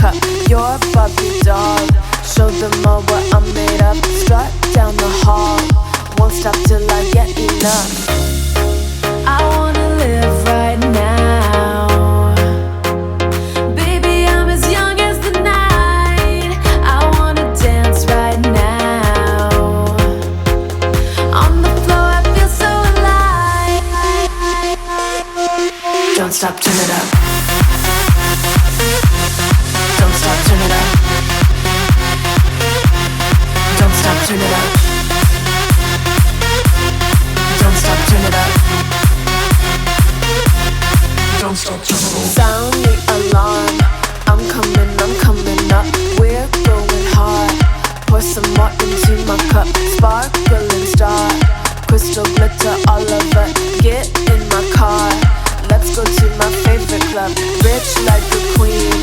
cup. You're a Barbie doll, show them all what I'm made of. Strut down the hall, won't stop till I get enough. I wanna live right now. Baby, I'm as young as the night. I wanna dance right now. On the floor, I feel so alive. Don't stop, turn it up. Don't stop, turn it up. Don't stop, turn it up. Don't stop, turn it up. Don't stop, turn it up. Sound the alarm, I'm coming up. We're going hard, pour some more into my cup. Sparkling star, crystal glitter all over. Get in my car, let's go to my favorite club. Rich like a queen,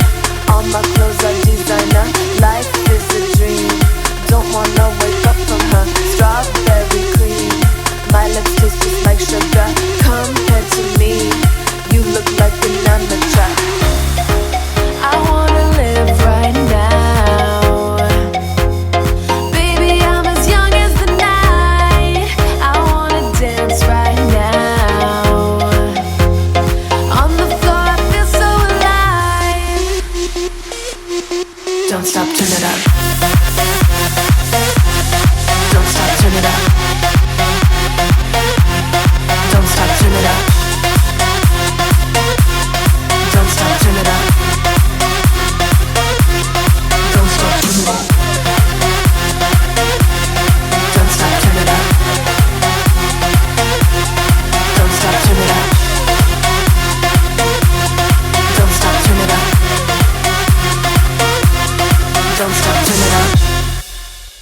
all my clothes are designer. Life is a dream, don't wanna wake up from her. Strawberry cream, my lips taste just like sugar. Compared to me, you look like an amateur. I wanna live right now. Baby, I'm as young as the night. I wanna dance right now. On the floor, I feel so alive. Don't stop, turn it up. Don't stop, turn it up. Don't stop, turn it up. Don't stop, turn it up. Don't stop, turn it up. Don't stop, turn it up. Don't stop, turn it up. Don't stop, turn it up. Don't stop, turn it up.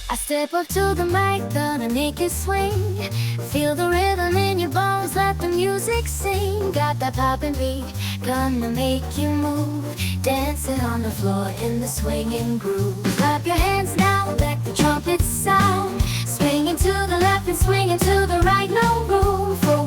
I step up to the mic, gonna make you swing. Feel the rhythm in your bones, let the music sing. Got that poppin' beat, gonna make you move. Dancing on the floor in the swinging groove. Clap your hands now, let the trumpets sound. Swinging to the left and swinging to the right, no room for